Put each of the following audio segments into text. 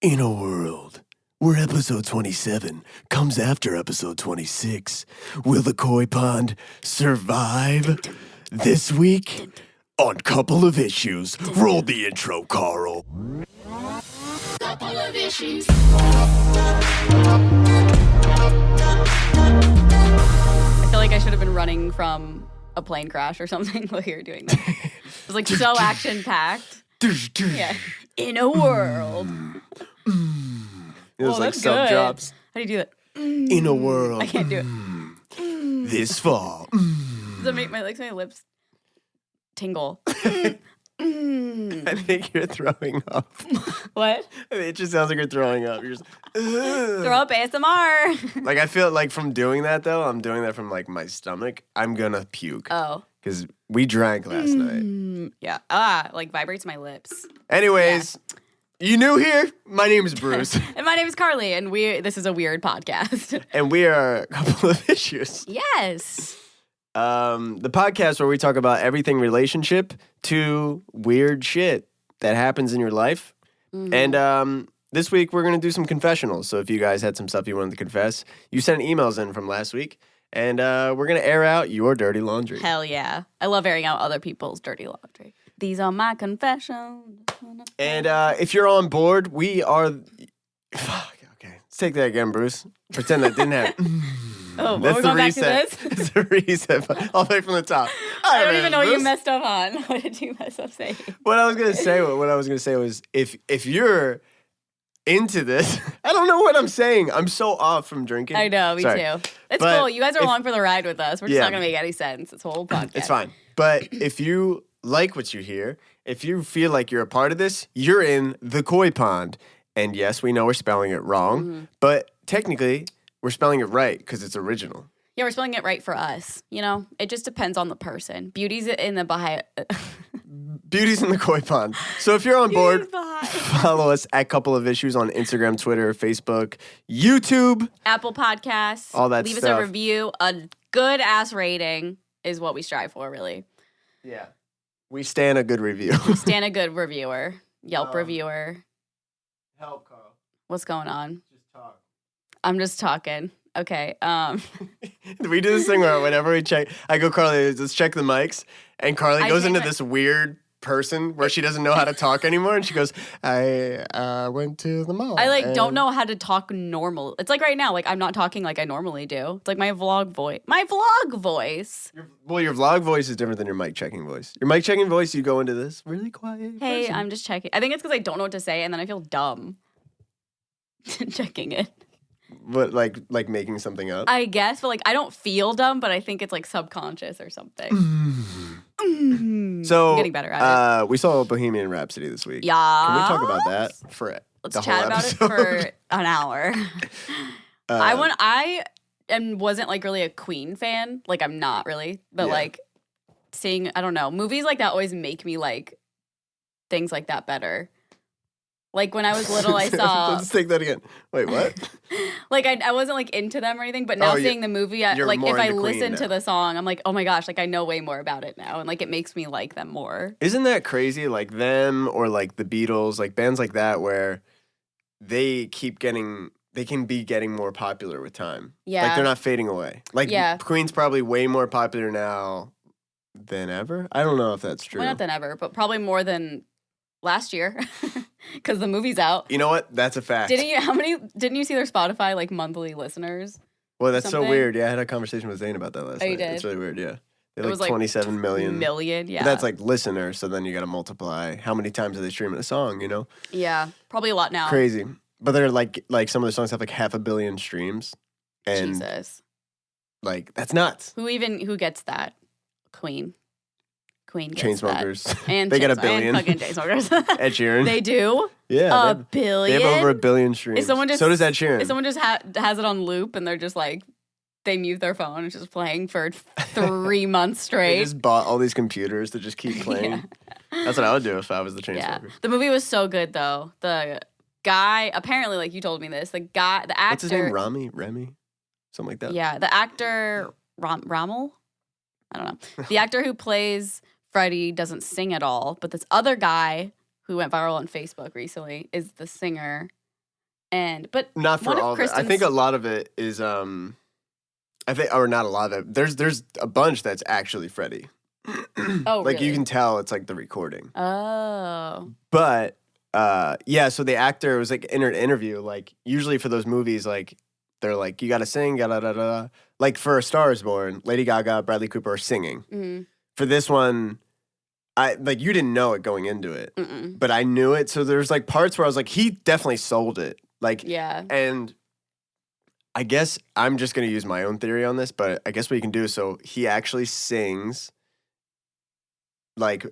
In a world where episode 27 comes after episode 26, will the COI Pond survive? This week on Couple of Issues. Roll the intro, Carl. Couple of issues. I feel like I should have been running from a plane crash or something while you were doing that. It was like so action-packed. Yeah. In a world. It was Whoa, like that's sub good. drops. How do you do that? In a world I can't do it. this fall. Does that make my lips tingle? I think you're throwing up. What? It just sounds like you're throwing up. You're just Throw up ASMR. like I feel like from doing that though, I'm doing that from like my stomach. I'm gonna puke. Oh. Because we drank last night. Yeah. Like vibrates my lips. Anyways, you new here? My name is Bruce. And my name is Carly, and this is a weird podcast. And we are a couple of issues. Yes. The podcast where we talk about everything relationship to weird shit that happens in your life. Mm-hmm. And this week we're going to do some confessionals. So if you guys had some stuff you wanted to confess, you sent emails in from last week. And we're going to air out your dirty laundry. Hell yeah. I love airing out other people's dirty laundry. These are my confessions. And if you're on board, we are... Fuck, okay. Let's take that again, Bruce. Pretend that didn't happen. Oh, we're going back to this? It's the reset. All the way from the top. I don't even know what you messed up on. What did you mess up saying? What I was gonna say was if you're into this, I don't know what I'm saying. I'm so off from drinking. I know, me Sorry. too. It's But cool. You guys are along for the ride with us. We're just Yeah. not gonna make any sense. This whole podcast. It's fine. But if you like what you hear, if you feel like you're a part of this, you're in the COI Pond. And yes, we know we're spelling it wrong, but technically we're spelling it right because it's original. Yeah, we're spelling it right for us. You know, it just depends on the person. Beauty's in the Baha'i. Beauty's in the COI Pond. So if you're on board, Baha'i. follow us at Couple of Issues on Instagram, Twitter, Facebook, YouTube. Apple Podcasts. All that Leave us stuff. a review. A good ass rating is what we strive for, really. Yeah. We stand a good review. Stand a good reviewer. Yelp reviewer. Help, Carl. What's going on? Just talk. I'm just talking. Okay. We do this thing where whenever we check, I go, Carly, let's check the mics. And Carly I goes check into my- this weird person where she doesn't know how to talk anymore. And she goes, I went to the mall. I don't and- know how to talk normal. It's like right now, like I'm not talking like I normally do. It's like my vlog voice. My vlog voice. Well, your vlog voice is different than your mic checking voice. Your mic checking voice, you go into this really quiet. Hey, person. I'm just checking. I think it's because I don't know what to say, and then I feel dumb checking it. But like making something up. I guess, but like I don't feel dumb, but I think it's like subconscious or something. So I'm getting better at it. We saw Bohemian Rhapsody this week. Yeah. Can we talk about that for Let's the chat whole about episode? it for an hour. I wasn't like really a Queen fan. Like I'm not really, but Yeah. like seeing, I don't know, movies like that always make me like things like that better. Like when I was little, I saw Let's take that again. Wait, what? like I wasn't like into them or anything, but now Oh, seeing the movie, you're like more if I into Queen listen to now. the song, I'm like, oh my gosh, like I know way more about it now, and like it makes me like them more. Isn't that crazy? Like them or like the Beatles, like bands like that where they can be getting more popular with time. Yeah. Like they're not fading away. Like Yeah. Queen's probably way more popular now than ever. I don't know if that's true. Well, not than ever, but probably more than last year because the movie's out. You know what? That's a fact. Didn't you see their Spotify like monthly listeners? Well, that's so something? weird. Yeah, I had a conversation with Zane about that last Oh, you night. did? It's really weird, yeah. They It have was, like like, 27 million. Yeah. But that's like listeners, so then you got to multiply how many times are they streaming a song, you know? Yeah, probably a lot now. Crazy. But they're like some of the songs have like 500 million streams. And Jesus. like that's nuts. Who gets that? Queen gets that. Chainsmokers. And They get a Chainsmokers. billion. And fucking Chainsmokers. Ed Sheeran. They do? yeah. A They billion? have over 1 billion streams. If someone just, so does Ed Sheeran. If someone just has it on loop and they're just like, they mute their phone and it's just playing for 3 months They straight. just bought all these computers to just keep playing. Yeah. That's what I would do if I was the Yeah. Chainsmokers. The movie was so good though. The guy, apparently, like you told me this, the actor. What's his name? Remy? Something like that? Yeah, the actor, Rommel? I don't know. The actor who plays Freddie doesn't sing at all, but this other guy who went viral on Facebook recently is the singer. But not for one of all of it. I Kristen's- think a lot of it is I think, or not a lot of it. There's a bunch that's actually Freddie. Oh, like you really? can tell it's like the recording. Oh. But yeah, so the actor was like in an interview, like usually for those movies, like they're like, you gotta sing, da da da da. Like for A Star Is Born, Lady Gaga, Bradley Cooper are singing. Mm-hmm. For this one, I like you didn't know it going into it, but I knew it. So there's like parts where I was like, he definitely sold it. Like, Yeah. And I guess I'm just gonna use my own theory on this, but I guess what you can do is so he actually sings. Like,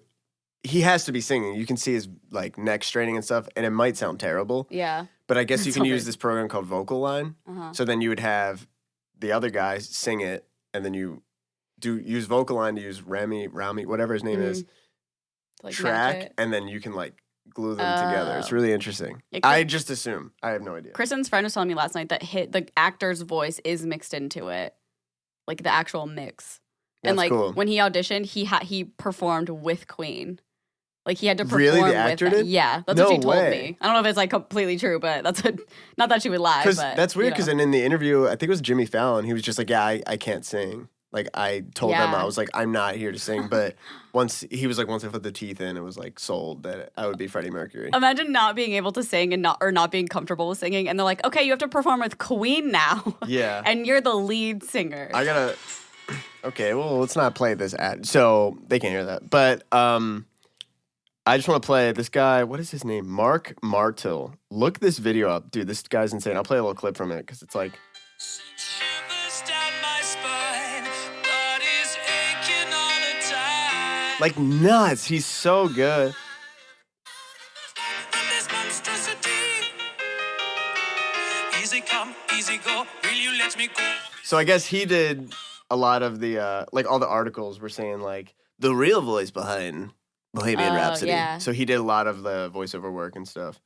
he has to be singing. You can see his like neck straining and stuff, and it might sound terrible. Yeah. But I guess you can So use weird. this program called Vocal Line. Uh-huh. So then you would have the other guys sing it, and then you use Vocal Line to use Rami, whatever his name is, Like, match track, it. and then you can like glue them together. It's really interesting. Yeah, I just assume. I have no idea. Kristen's friend was telling me last night that the actor's voice is mixed into it, like the actual mix. And That's like cool. when he auditioned, he performed with Queen. Like he had to perform Really? The with actor them. did? Yeah, that's No what she told way. me. I don't know if it's like completely true, but that's what, not that she would lie. Because But that's weird. you Because know. in the interview, I think it was Jimmy Fallon. He was just like, "Yeah, I can't sing." Like I told them, Yeah. I was like, "I'm not here to sing." But once I put the teeth in, it was like sold that I would be Freddie Mercury. Imagine not being able to sing and not being comfortable with singing, and they're like, "Okay, you have to perform with Queen now." Yeah. and you're the lead singer. I gotta. Okay, well, let's not play this ad, so they can't hear that. But I just want to play this guy. What is his name? Mark Martel. Look this video up, dude. This guy's insane. I'll play a little clip from it because it's like. Shivers down my spine, body's aching all the time. Like nuts. He's so good. And this monstrosity. Easy come, easy go. Will you let me go? So I guess he did a lot of the like all the articles were saying like the real voice behind Bohemian Oh, Rhapsody. yeah. So he did a lot of the voiceover work and stuff.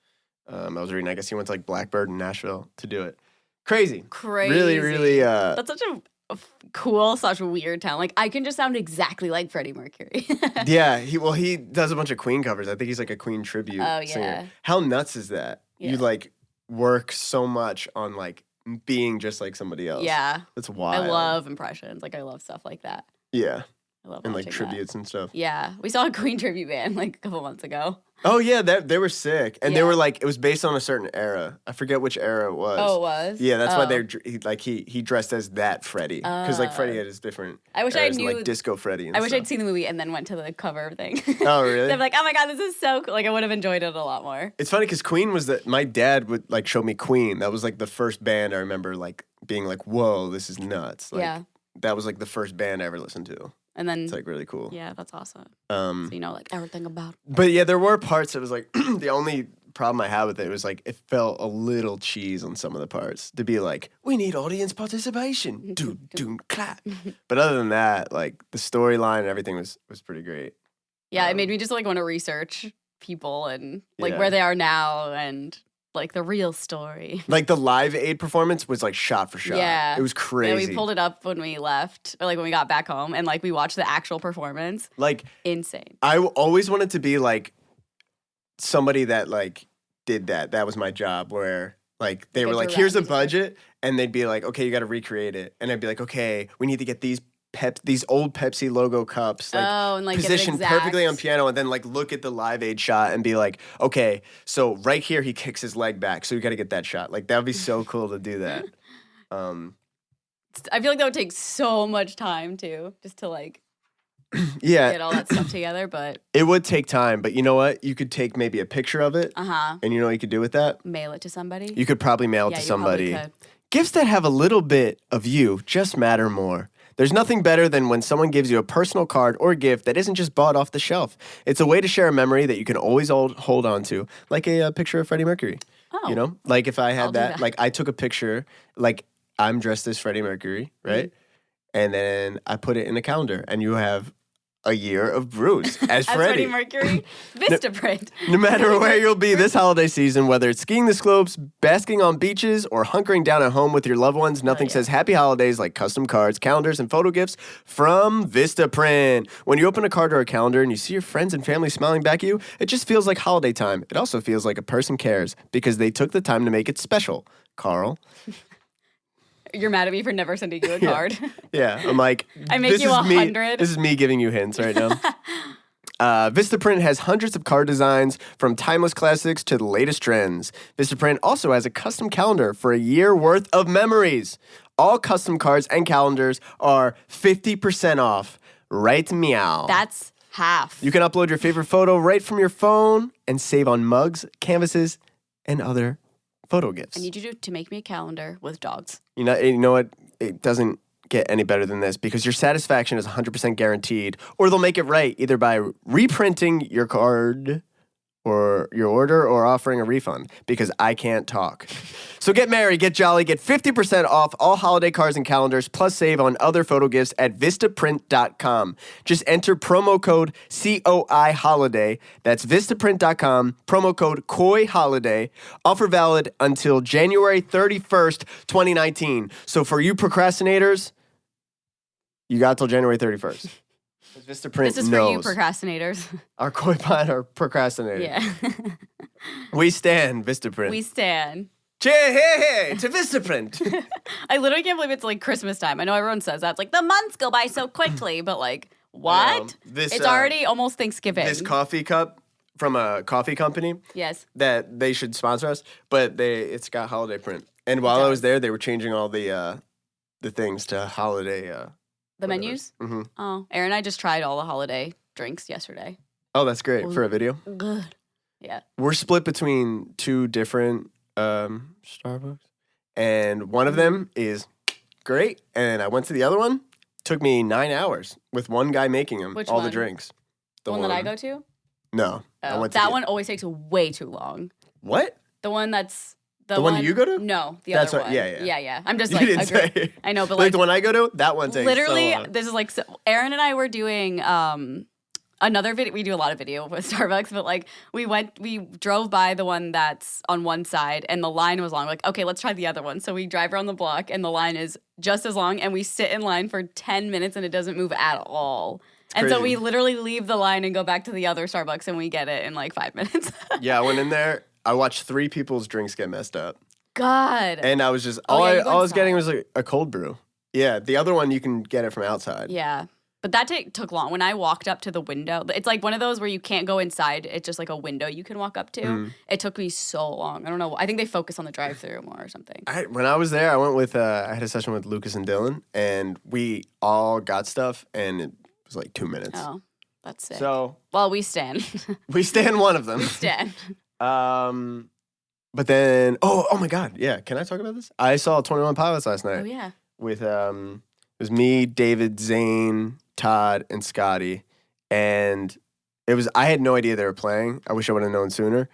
I was reading. I guess he went to like Blackbird in Nashville to do it. Crazy. Crazy. Really, really. That's such a cool, such weird talent. Like I can just sound exactly like Freddie Mercury. Yeah. He does a bunch of Queen covers. I think he's like a Queen tribute Oh, singer. yeah. How nuts is that? Yeah. You like work so much on like being just like somebody else. Yeah. That's wild. I love impressions. Like I love stuff like that. Yeah. I love And like watching that. tributes and stuff. Yeah, we saw a Queen tribute band like a couple months ago. Oh yeah, they were sick, and they Yeah. were like it was based on a certain era. I forget which era it was. Oh, it was? Yeah, that's why Oh. he dressed as that Freddie because like Freddie had his different. I wish I eras, knew- like disco Freddie. And I wish stuff. I'd seen the movie and then went to the cover thing. Oh really? I'm like, oh my god, this is so cool. Like I would have enjoyed it a lot more. It's funny because Queen was my dad would like show me Queen. That was like the first band I remember like being like, whoa, this is nuts. Like, Yeah. That was like the first band I ever listened to. And then It's like really cool. yeah, that's awesome. Um, So you know like everything about it. But yeah, there were parts that was like the only problem I had with it was like it felt a little cheese on some of the parts to be like, we need audience participation. Doom, doom, clap. But other than that, like the storyline and everything was pretty great. Yeah, it made me just like want to research people and like Yeah. where they are now and like the real story. Like the Live Aid performance was like shot for shot. Yeah. It was Yeah, crazy. we pulled it up when we left, or like when we got back home, and like we watched the actual performance. Like Insane. I always wanted to be like somebody that like did that. That was my job where like they Like were a like, here's a director. budget, and they'd be like, okay, you got to recreate it, and I'd be like, okay, we need to get these old Pepsi logo cups, like, Oh, and, like, get it positioned perfectly on exact. piano, and then like look at the Live Aid shot and be like, okay, so right here he kicks his leg back, so you got to get that shot. Like that would be so cool to do that. I feel like that would take so much time too, just to like Yeah, get all that stuff together. But it would take time, but you know what? You could take maybe a picture of it, and you know what you could do with that? mail it to somebody. You could probably mail it Yeah, to you probably somebody. could. Gifts that have a little bit of you just matter more. There's nothing better than when someone gives you a personal card or gift that isn't just bought off the shelf. It's a way to share a memory that you can always hold on to, like a picture of Freddie Mercury. Oh. You know, like if I I'll had do that, that. like I took a picture, like I'm dressed as Freddie Mercury, right? Mm-hmm. And then I put it in a calendar, and you have a year of brews as As Freddie. Freddie Mercury, Vistaprint. No matter where you'll be this holiday season, whether it's skiing the slopes, basking on beaches, or hunkering down at home with your loved ones, nothing says happy holidays like custom cards, calendars, and photo gifts from Vistaprint. When you open a card or a calendar and you see your friends and family smiling back at you, it just feels like holiday time. It also feels like a person cares because they took the time to make it special. Carl. You're mad at me for never sending you a card. Yeah, I'm like, I make you 100. This is me giving you hints right now. Vistaprint has hundreds of card designs from timeless classics to the latest trends. Vistaprint also has a custom calendar for a year worth of memories. All custom cards and calendars are 50% off. Right, meow. That's half. You can upload your favorite photo right from your phone and save on mugs, canvases, and other photo gifts. I need you to make me a calendar with dogs. You know what? It doesn't get any better than this because your satisfaction is 100% guaranteed, or they'll make it right either by reprinting your card or your order or offering a refund because I can't talk. So get merry, get jolly, get 50% off all holiday cards and calendars, plus save on other photo gifts at Vistaprint.com. Just enter promo code COI Holiday. That's Vistaprint.com, promo code COI Holiday. Offer valid until January 31st, 2019. So for you procrastinators, you got till January 31st. Vistaprint This is for you procrastinators. Our COI Pond are procrastinators. Yeah. We stand Vistaprint. We stand. Hey, to Vistaprint. I literally can't believe it's like Christmas time. I know everyone says that. It's like the months go by so quickly, but like, what? It's already almost Thanksgiving. This coffee cup from a coffee company. Yes. That they should sponsor us, but it's got holiday print. And while I was there, they were changing all the things to holiday. The menus? Mm-hmm. Oh, Aaron and I just tried all the holiday drinks yesterday. Oh, that's great for a video. Good. Yeah. We're split between two different Starbucks, and one of them is great, and I went to the other one. Took me 9 hours with one guy making them, Which all one? the drinks. The one that I go to? No, I Oh, went to that one always takes way too long. What? The one that's The one you go to? No, the That's other what- one. yeah. Yeah. I'm just You like, didn't say. I know, but Like like the one I go to, that one takes literally, so long. this is like Aaron and I were doing another video. We do a lot of video with Starbucks, but like we drove by the one that's on one side and the line was long. We're like, okay, let's try the other one. So we drive around the block and the line is just as long, and we sit in line for 10 minutes and it doesn't move at all. And so crazy. we literally leave the line and go back to the other Starbucks and we get it in like 5 minutes. Yeah, I went in there. I watched 3 people's drinks get messed up, God. and I was just Oh, yeah, you go all I was inside. getting was like a cold brew. Yeah, the other one you can get it from outside. Yeah. But that took long. When I walked up to the window, it's like one of those where you can't go inside. It's just like a window you can walk up to. Mm. It took me so long. I don't know. I think they focus on the drive-through more or something. When I was there, I went with I had a session with Lucas and Dylan, and we all got stuff, and it was like 2 minutes. Oh, that's sick. So Well, we stand. we stand one of them. stand. But then, oh my God, yeah. Can I talk about this? I saw 21 Pilots last night Oh, yeah. with it was me, David, Zane, Todd, and Scotty, and I had no idea they were playing. I wish I would have known sooner.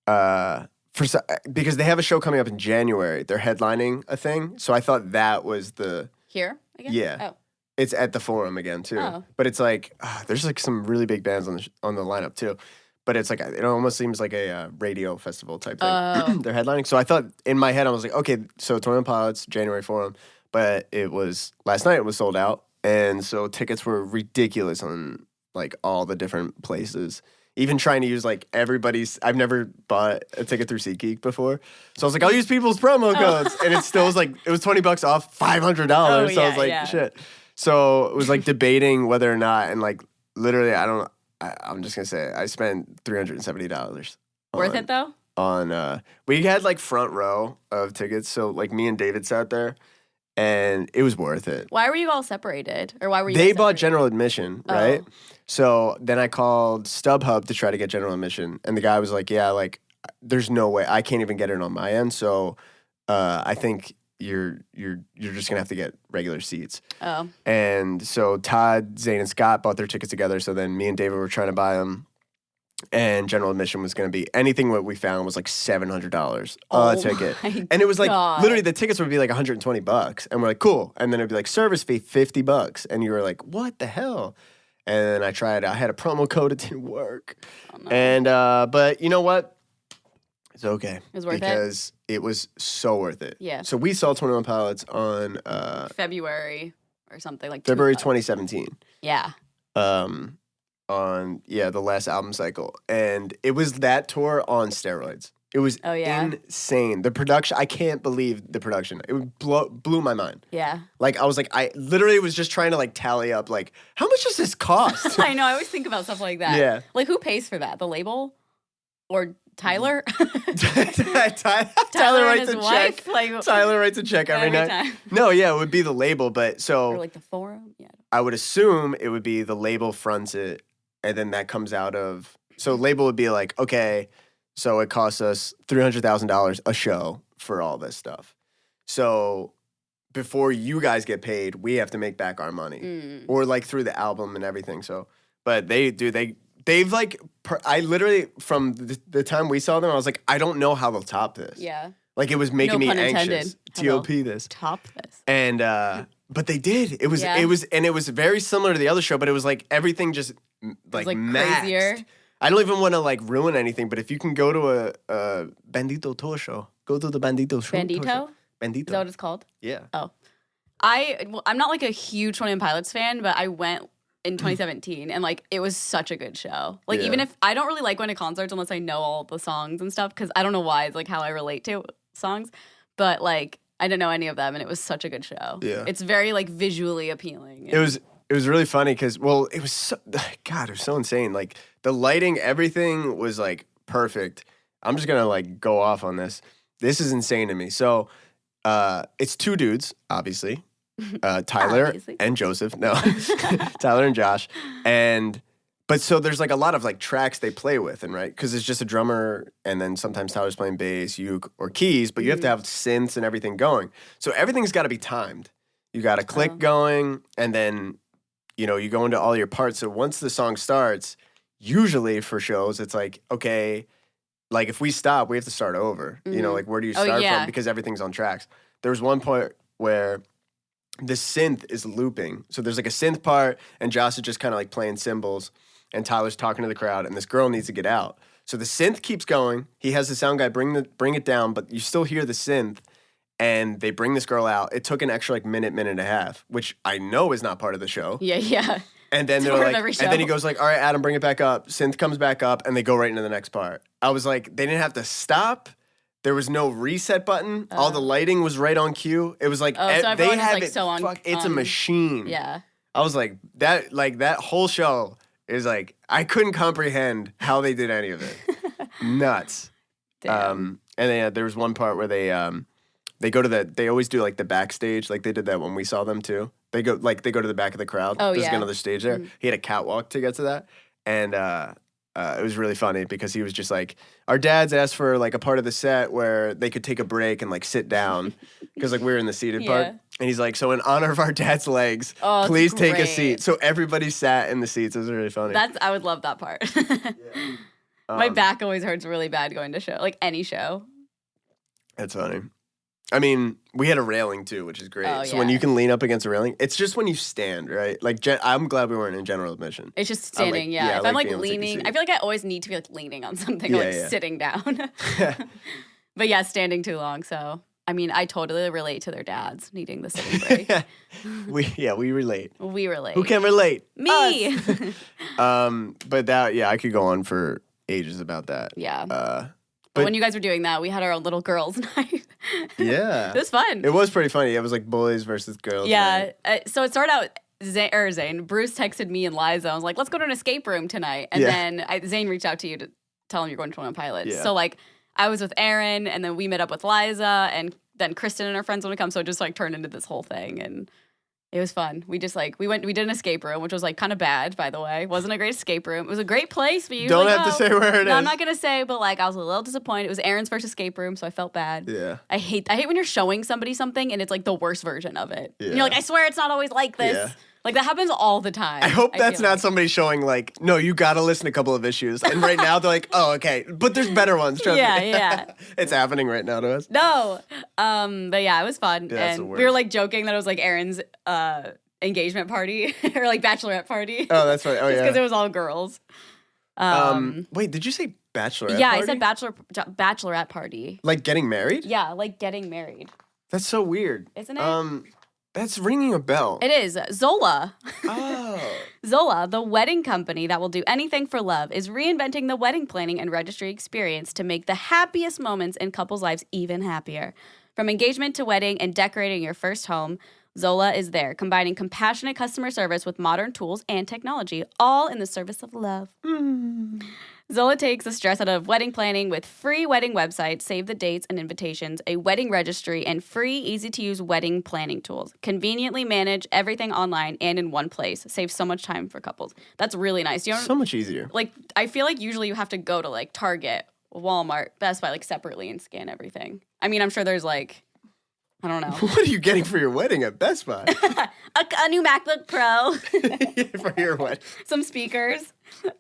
Because they have a show coming up in January. They're headlining a thing, so I thought that was the Here again? Yeah. Oh. It's at the Forum again too. Oh. But it's like there's like some really big bands on the lineup too. But it's like it almost seems like a radio festival type thing. Oh. They're headlining. So I thought in my head I was like, okay, so 21 Pilots, January Forum. But it was last night. It was sold out, and so tickets were ridiculous on like all the different places. Even trying to use like everybody's. I've never bought a ticket through SeatGeek before, so I was like, I'll use people's promo codes, and it still was like it was $20 off $500. Oh, So I was yeah, like, yeah. shit. So it was like debating whether or not, and like literally, I'm just gonna say I spent $370. Worth it though? We had like front row of tickets, so like me and David sat there, and it was worth it. Why were you all separated? Or why were you They guys bought separated? general admission, right? Oh. So then I called StubHub to try to get general admission, and the guy was like, "Yeah, like there's no way I can't even get it on my end. So I think you're just gonna have to get regular seats." Oh. And so Todd, Zane, and Scott bought their tickets together. So then me and David were trying to buy them, and general admission was going to be anything what we found was like $700 a ticket, my and it was like God. literally the tickets would be like $120, and we're like cool, and then it'd be like service fee $50, and you were like, what the hell? And I tried. I had a promo code. It didn't work. Oh, no. And but you know what? It's okay. It was worth it? Because it was so worth it. Yeah. So we saw 21 Pilots on February or something like February 2000. 2017. Yeah. On the last album cycle, and it was that tour on steroids. It was insane. The production, I can't believe the production. It blew my mind. Yeah. Like I was like, I literally was just trying to like tally up like how much does this cost? I know. I always think about stuff like that. Yeah. Like who pays for that? The label or Tyler? Tyler and writes his a wife? check. Like, Tyler writes a check every night. time. No, yeah, it would be the label, but so Or like the forum? Yeah. I would assume it would be the label fronts it, and then that comes out of. So label would be like, okay, so it costs us $300,000 a show for all this stuff. So before you guys get paid, we have to make back our money, or like through the album and everything. So, but they've like, I literally from the time we saw them, I was like, I don't know how they'll top this. Yeah. Like it was making No me pun anxious. intended. TOP this. Top this. And but they did. It was Yeah. it was very similar to the other show, but it was like everything just like maxed. Crazier. I don't even want to like ruin anything, but if you can go to a Bandito tour show, go to the Bandito show. Bandito? Tour show. Bandito. Is that what it's called? Yeah. Oh. I'm not like a huge 21 Pilots fan, but I went in 2017 and like it was such a good show. Like Yeah. even if I don't really like going to concerts unless I know all the songs and stuff because I don't know why it's like how I relate to songs, but like I didn't know any of them and it was such a good show. Yeah. It's very like visually appealing. It was really funny because it was so, God, it was so insane. Like the lighting, everything was like perfect. I'm just gonna like go off on this. This is insane to me. So it's two dudes, obviously. Tyler Obviously. and Joseph. No. Tyler and Josh. But so there's like a lot of like tracks they play with, and right? Because it's just a drummer and then sometimes Tyler's playing bass, uke, or keys, but you have to have synths and everything going. So everything's gotta be timed. You got a click going, and then you go into all your parts. So once the song starts, usually for shows, it's like, okay, like if we stop, we have to start over. Like where do you start from? Because everything's on tracks. There was one point where the synth is looping. So there's like a synth part, and Josh is just kind of like playing cymbals, and Tyler's talking to the crowd, and this girl needs to get out. So the synth keeps going. He has the sound guy bring it down, but you still hear the synth. And they bring this girl out. It took an extra like minute and a half, which I know is not part of the show. Yeah. And then they're like, and then he goes like, "All right, Adam, bring it back up." Synth comes back up, and they go right into the next part. I was like, they didn't have to stop. There was no reset button. All the lighting was right on cue. It was like so they everyone is, have like, it. so on- It's a on- machine. Yeah. I was like that whole show is like I couldn't comprehend how they did any of it. Nuts. Damn. And then there was one part where they go to they always do like the backstage, like they did that when we saw them too. They go to the back of the crowd. Oh, There's yeah. another stage there. He had a catwalk to get to that. And it was really funny because he was just like, our dads asked for like a part of the set where they could take a break and like sit down because like we were in the seated part. Yeah. And he's like, so in honor of our dad's legs, Oh, it's please take a great. seat. So everybody sat in the seats. It was really funny. I would love that part. My back always hurts really bad going to show, like any show. That's funny. I mean, we had a railing too, which is great. Oh, so when yeah. you can lean up against a railing, it's just when you stand, right? Like, I'm glad we weren't in general admission. It's just I like- standing, yeah, I If like I'm like being able to take a leaning, seat. I feel like I always need to be like leaning on something, or Yeah, like yeah. sitting down. But yeah, standing too long. So I mean, I totally relate to their dads needing the sitting break. we relate. We relate. Who can relate? Me. But that, I could go on for ages about that. Yeah. But But when you guys were doing that, we had our own little girls' night. yeah, It was fun. it was pretty funny. It was like boys versus girls. Yeah. night. So it started out. Zane, Bruce texted me and Liza. I was like, let's go to an escape room tonight. And Yeah. then Zane reached out to you to tell him you're going to 21 Pilots. Yeah. So like I was with Aaron, and then we met up with Liza, and then Kristen and her friends want to come. So it just like turned into this whole thing, and it was fun. We just like we did an escape room, which was like kind of bad, by the way. It wasn't a great escape room. It was a great place, but you Don't usually have to go. say where it No, I'm is. not gonna say, but like I was a little disappointed. It was Aaron's first escape room, so I felt bad. Yeah. I hate when you're showing somebody something and it's like the worst version of it. And Yeah. you're like, I swear it's not always like this. Yeah. Like that happens all the time. I hope that's feel not like. somebody showing like, no, you got to listen to a couple of issues. And right now they're like, oh, okay, but there's better ones. Trust Yeah, me. yeah. It's happening right now to us. No. But yeah, it was fun. Yeah, that's the and we were worst. like joking that it was like Aaron's engagement party or like bachelorette party. Oh, that's right. Oh, Just because it yeah. was all girls. Wait, did you say bachelorette Yeah, party? I said bachelorette party. Like getting married? Yeah, like getting married. That's so weird. Isn't it? That's ringing a bell. It is. Zola. Oh. Zola, the wedding company that will do anything for love, is reinventing the wedding planning and registry experience to make the happiest moments in couples' lives even happier. From engagement to wedding and decorating your first home, Zola is there, combining compassionate customer service with modern tools and technology, all in the service of love. Zola takes the stress out of wedding planning with free wedding websites, save the dates and invitations, a wedding registry, and free, easy-to-use wedding planning tools. Conveniently manage everything online and in one place. Saves so much time for couples. That's really nice. You don't, So much easier. like, I feel like usually you have to go to, like, Target, Walmart, Best Buy, like, separately and scan everything. I mean, I'm sure there's, like, I don't know. What are you getting for your wedding at Best Buy? a new MacBook Pro. For your wedding. Some speakers.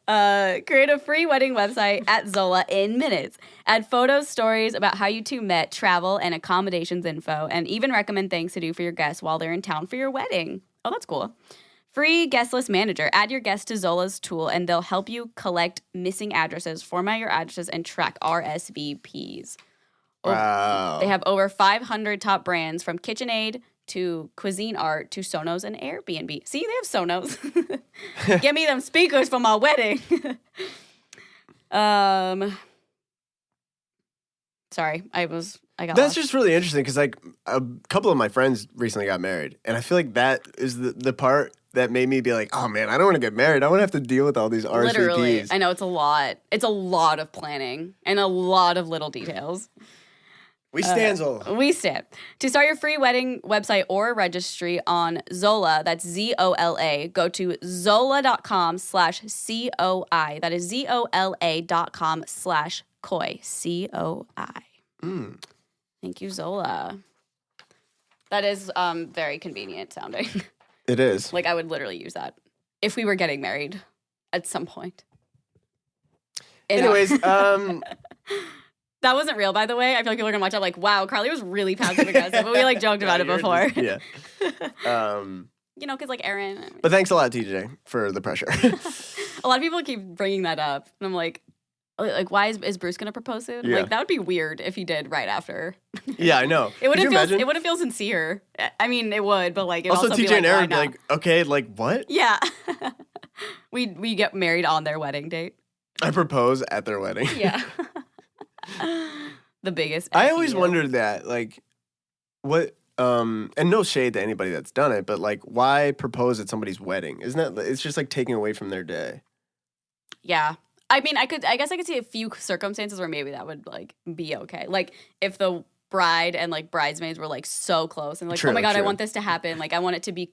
Create a free wedding website at Zola in minutes. Add photos, stories about how you two met, travel, and accommodations info, and even recommend things to do for your guests while they're in town for your wedding. Oh, that's cool. Free guest list manager. Add your guests to Zola's tool, and they'll help you collect missing addresses, format your addresses, and track RSVPs. Wow. They have over 500 top brands from KitchenAid to Cuisine Art to Sonos and Airbnb. See, they have Sonos. Get me them speakers for my wedding. Sorry, I got That's lost. just really interesting because, like, a couple of my friends recently got married, and I feel like that is the part that made me be like, oh, man, I don't want to get married. I want to have to deal with all these RSVPs. Literally. I know, it's a lot. It's a lot of planning and a lot of little details. We stand Zola. We stand. To start your free wedding website or registry on Zola, that's Zola, go to zola.com/COI. That is ZOLA.com/COI. COI. Thank you, Zola. That is very convenient sounding. It is. Like, I would literally use that if we were getting married at some point. Anyways, That wasn't real, by the way. I feel like people are gonna watch out like, wow, Carly was really passive aggressive, but we like joked about it before. Yeah. You know, because like Aaron. But thanks a lot, TJ, for the pressure. A lot of people keep bringing that up, and I'm like, why is Bruce gonna propose soon? Yeah. Like, that would be weird if he did right after. Yeah, I know. It wouldn't Could you imagine? feel. It wouldn't feel sincere. I mean, it would, but like, it would Also, also TJ be and like, Aaron why would be not? like, okay, like what? Yeah. we get married on their wedding date. I propose at their wedding. Yeah. The biggest. I always FU. wondered that, like, what, and no shade to anybody that's done it, but like, why propose at somebody's wedding? Isn't that, it's just like taking away from their day. Yeah. I mean, I guess I could see a few circumstances where maybe that would like be okay. Like if the bride and like bridesmaids were like so close and like, True, oh my God, I true. want this to happen. Like I want it to be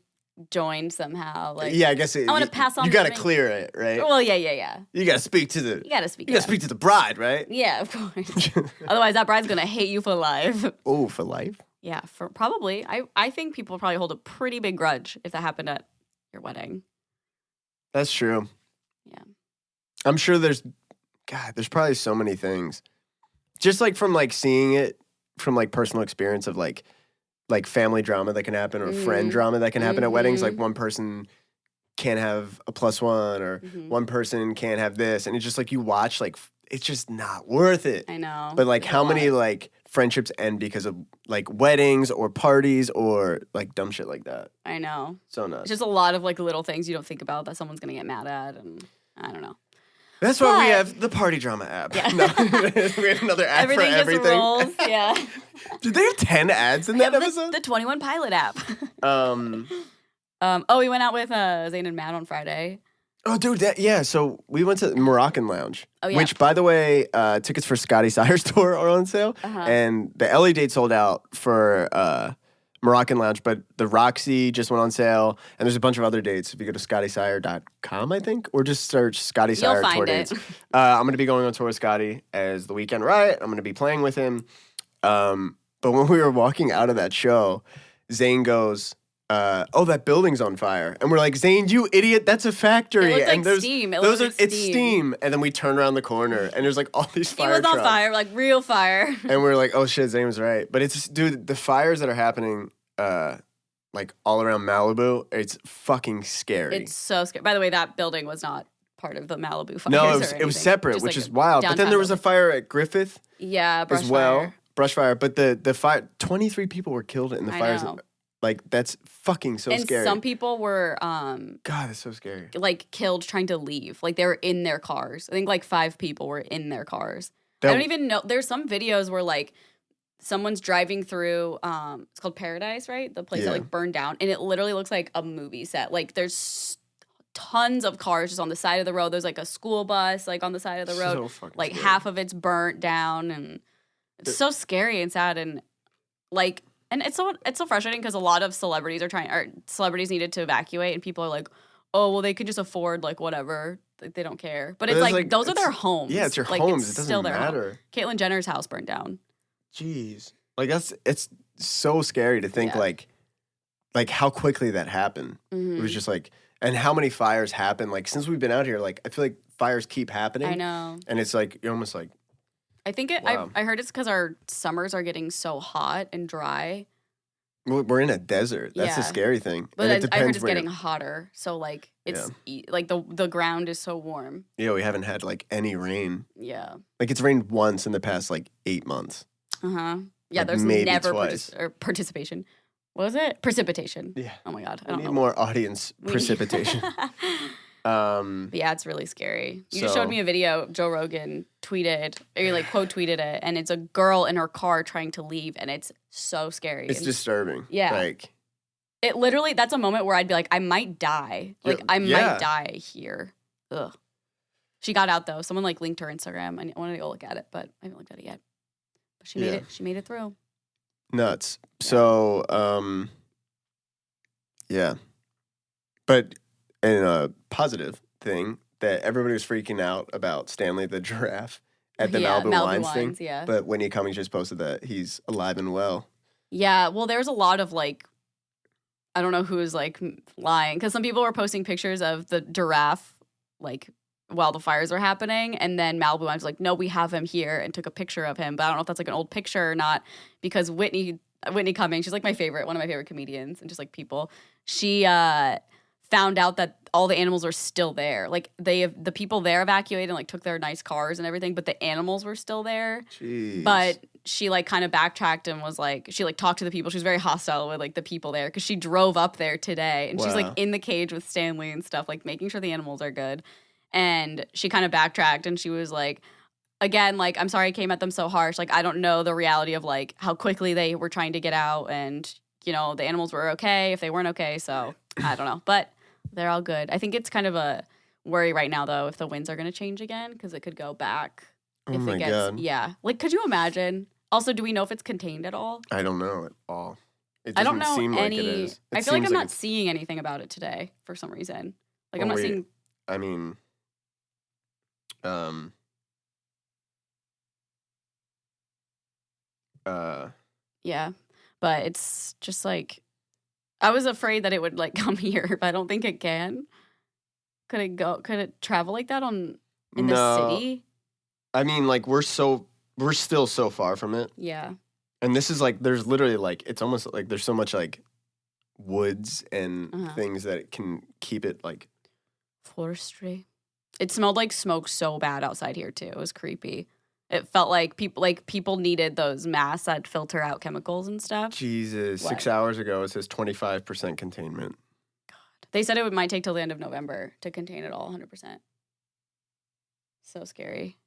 joined somehow. Like Yeah, I guess I wanna pass on You got to the ring. clear it, right? Well, yeah. You got to speak to the. You gotta speak. You got to speak to the bride, right? Yeah, of course. Otherwise, that bride's gonna hate you for life. Oh, for life. Yeah, for probably. I think people probably hold a pretty big grudge if that happened at your wedding. That's true. Yeah. I'm sure there's probably so many things. Just like from like seeing it from like personal experience of like family drama that can happen or friend drama that can happen at weddings. Like one person can't have a +1 or one person can't have this. And it's just like you watch, like it's just not worth it. I know. But like It's a how many lot. like friendships end because of like weddings or parties or like dumb shit like that. I know. So It's nuts. just a lot of like little things you don't think about that someone's gonna get mad at, and I don't know. That's why we But- have the Party Drama app. Yeah. No, we have another app Everything for just everything. rolls. Yeah. Did they have 10 ads in that episode? The 21 Pilot app. Um, We went out with Zane and Matt on Friday. oh, dude, yeah. So we went to Moroccan Lounge, Oh, yeah. which, by the way, tickets for Scotty Sire's tour are on sale, Uh-huh. and the LA date sold out for Moroccan Lounge, but the Roxy just went on sale, and there's a bunch of other dates. If you go to ScottySire.com, I think, or just search Scotty You'll Sire find tour it. dates. I'm going to be going on tour with Scotty as the Weekend Riot. I'm going to be playing with him. But when we were walking out of that show, Zane goes, oh, that building's on fire. And we're like, Zane, you idiot, that's a factory. It looked and like steam. It those looked are like it's steam. steam. And then we turn around the corner and there's like all these He fire was on trucks. fire, like real fire. And we're like, oh shit, Zane was right. But it's, dude, the fires that are happening like all around Malibu. It's fucking scary. It's so scary. By the way, that building was not part of the Malibu fires. No, or it was anything. separate, Just which like is a wild. But then downtown there was a building. fire at Griffith Yeah, brush as well. fire. Brush fire. But the fire, 23 people were killed in the I fires. know. Like, that's fucking so And scary. some people were God, that's so scary. like killed trying to leave. Like they were in their cars. I think like 5 people were in their cars. I don't even know. There's some videos where like someone's driving through it's called Paradise, right? The place that Yeah. like burned down, and it literally looks like a movie set. Like there's tons of cars just on the side of the road. There's like a school bus like on the side of the road. So fucking Like scary. half of it's burnt down, and it's so scary and sad, and like and it's so frustrating because a lot of celebrities celebrities needed to evacuate, and people are like, oh well, they could just afford like whatever. Like, they don't care. But it's like those are their homes. Yeah, it's your like, homes. It's It doesn't still their home. matter. Caitlyn Jenner's house burned down. Jeez. Like, it's so scary to think, Yeah. like how quickly that happened. Mm-hmm. It was just like, and how many fires happen. Like, since we've been out here, like, I feel like fires keep happening. I know. And it's like, you're almost like, I think Wow. I heard it's because our summers are getting so hot and dry. we're in a desert. That's the Yeah. scary thing. But and it I heard depends it's where getting hotter. So like it's like the ground is so warm. Yeah, we haven't had like any rain. Yeah. Like, it's rained once in the past like 8 months. Uh-huh. Yeah, Like, there's maybe never twice. participation. What was it? Precipitation. Yeah. Oh my god. I We don't need know. more audience We- precipitation. But yeah, it's really scary. You just showed So- me a video Joe Rogan tweeted, or like quote tweeted it, and it's a girl in her car trying to leave, and it's so scary. It's And disturbing. Yeah. Like, it literally, that's a moment where I'd be like, I might die. Like, I Yeah. might die here. Ugh. She got out though. Someone like linked her Instagram. I wanted to go look at it, but I haven't looked at it yet. But she made Yeah. it. She made it through. nuts. So, yeah. But in a positive thing, that everybody was freaking out about Stanley the giraffe at the Yeah, Malibu Wines thing. yeah. But Whitney Cummings just posted that he's alive and well. Yeah, well, there's a lot of like, I don't know who is like lying, because some people were posting pictures of the giraffe like while the fires were happening, and then Malibu Wines was like, no, we have him here, and took a picture of him. But I don't know if that's like an old picture or not, because Whitney Cummings, she's like my favorite, one of my favorite comedians, and just like people. She found out that all the animals are still there. Like the people there evacuated and like took their nice cars and everything, but the animals were still there. Jeez. But she like kind of backtracked and was like, she like talked to the people. She was very hostile with like the people there because she drove up there today and she's Wow. like in the cage with Stanley and stuff, like making sure the animals are good. And she kind of backtracked and she was like, again, like, I'm sorry I came at them so harsh. Like, I don't know the reality of like how quickly they were trying to get out, and you know, the animals were okay if they weren't okay. So I don't know, but they're all good. I think it's kind of a worry right now though if the winds are going to change again, because it could go back. Oh If my it gets, God. yeah. Like, could you imagine? Also, do we know if it's contained at all? I don't know at all. It I doesn't don't know seem any. like it is. I It feel like seems I'm not it's- seeing anything about it today for some reason. Like, Well, I'm not wait. seeing. I mean, Yeah, but it's just like I was afraid that it would like come here, but I don't think it can. Could it go? Could it travel like that in the No. city? I mean, like, we're still so far from it. Yeah. And this is like, there's literally like, it's almost like there's so much like woods and Uh-huh. things that it can keep it like, Forestry. It smelled like smoke so bad outside here too. It was creepy. It felt like people needed those masks that filter out chemicals and stuff. Jesus, 6 What? hours ago it says 25% containment. They said it might take till the end of November to contain it all 100%. So scary.